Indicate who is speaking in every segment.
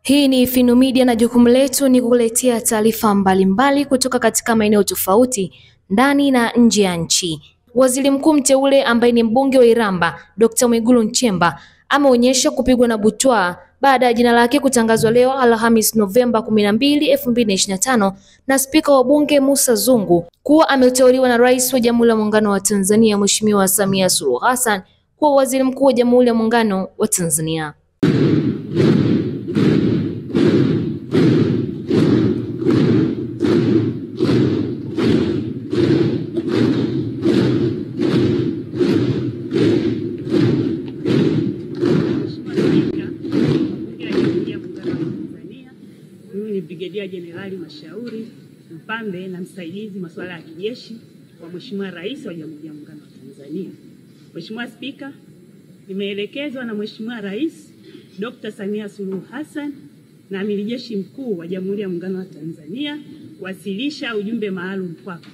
Speaker 1: Hii ni Fino Media na jukumu letu ni kukuletea taarifa mbalimbali kutoka katika maeneo tofauti ndani na nje ya nchi. Waziri Mkuu mteule ambaye ni mbunge wa Iramba, Dr. Mwigulu Nchemba ameonyesha kupigwa na butwaa baada ya jina lake kutangazwa leo Alhamis Novemba 12, 2025 na Spika wa Bunge Musa Zungu kuwa ameteuliwa na Rais wa Jamhuri ya Muungano wa Tanzania Mheshimiwa Samia Suluhu Hassan kuwa Waziri Mkuu wa Jamhuri ya Muungano wa Tanzania.
Speaker 2: Mimi ni Brigedia Jenerali Mashauri Mpambe na msaidizi masuala ya kijeshi wa Mheshimiwa Rais wa Jamhuri ya Muungano wa Tanzania. Mheshimiwa Spika, nimeelekezwa na Mheshimiwa Rais Dr. Samia Suluhu Hassan na Amiri Jeshi Mkuu wa Jamhuri ya Muungano wa Tanzania kuwasilisha ujumbe maalum kwako.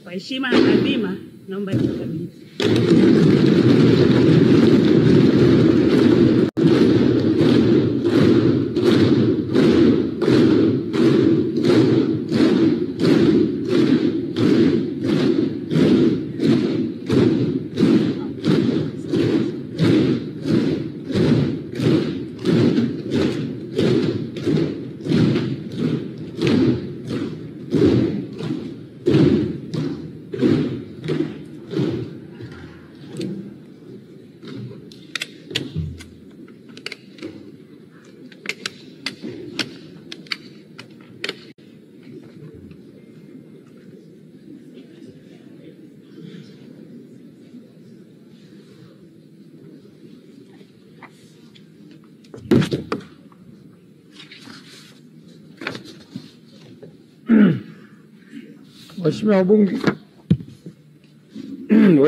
Speaker 2: Kwa heshima na taadhima, naomba nikukabidhi.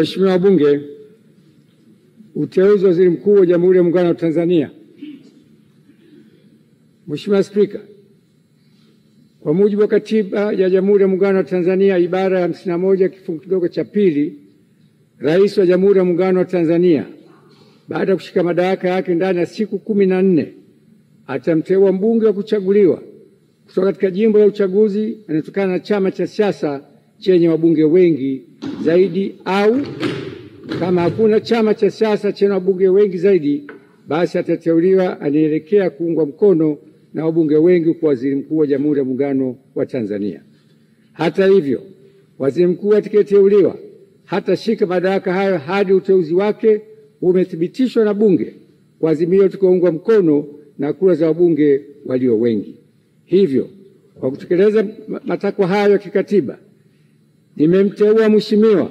Speaker 3: Waheshimiwa wabunge, uteuzi wa Waziri Mkuu wa Jamhuri ya Muungano wa Tanzania. Mheshimiwa Spika, kwa mujibu wa Katiba ya Jamhuri ya Muungano wa Tanzania ibara ya 51 kifungu kidogo cha pili, Rais wa Jamhuri ya Muungano wa Tanzania baada ya kushika madaraka yake ndani ya siku 14 atamteua mbunge wa kuchaguliwa kutoka katika jimbo la uchaguzi anatokana na chama cha siasa chenye wabunge wengi zaidi, au kama hakuna chama cha siasa chenye wabunge wengi zaidi, basi atateuliwa anaelekea kuungwa mkono na wabunge wengi kwa Waziri Mkuu wa Jamhuri ya Muungano wa Tanzania. Hata hivyo, Waziri Mkuu atakayeteuliwa hatashika madaraka hayo hadi uteuzi wake umethibitishwa na Bunge kwa azimio litakaoungwa mkono na kura za wabunge walio wengi. Hivyo, kwa kutekeleza matakwa hayo ya kikatiba, nimemteua Mheshimiwa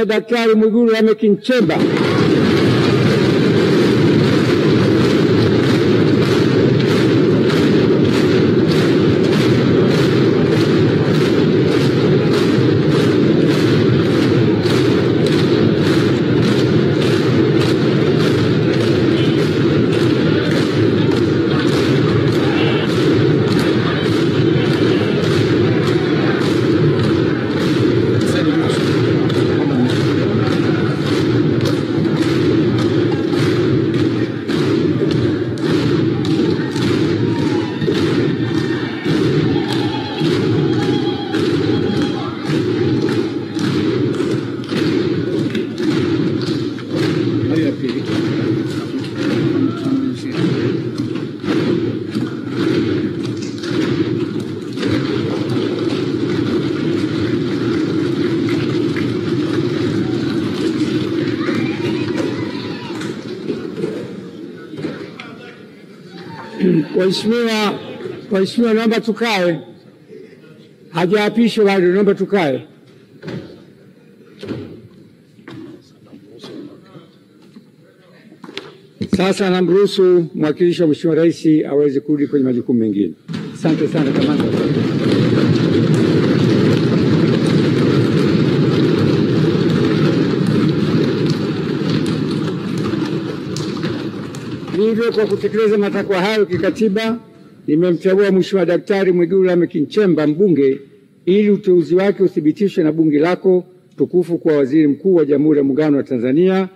Speaker 3: Daktari Mwigulu Nchemba Waheshimiwa, naomba tukae. Hajaapishwa bado, naomba tukae. Sasa namruhusu mwakilishi wa Mheshimiwa Rais aweze kurudi kwenye majukumu mengine. Asante sana kamanda. Hivyo, kwa kutekeleza matakwa hayo kikatiba, nimemteua Mheshimiwa Daktari Mwigulu Lameck Nchemba mbunge, ili uteuzi wake uthibitishwe na bunge lako tukufu kwa waziri mkuu wa Jamhuri ya Muungano wa Tanzania,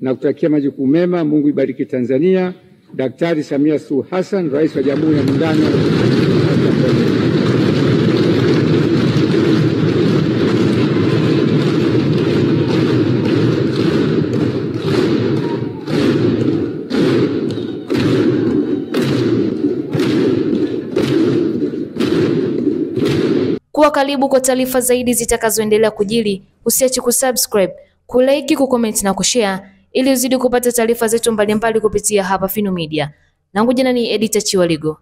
Speaker 3: na kutakia majukumu mema. Mungu ibariki Tanzania. Daktari Samia Suluhu Hassan, Rais wa Jamhuri ya Muungano wa Tanzania.
Speaker 1: Kuwa karibu kwa taarifa zaidi zitakazoendelea kujiri. Usiache kusubscribe, kulike, kucomment na kushare ili uzidi kupata taarifa zetu mbalimbali kupitia hapa Finu Media. Langu jina ni Edita Chiwaligo.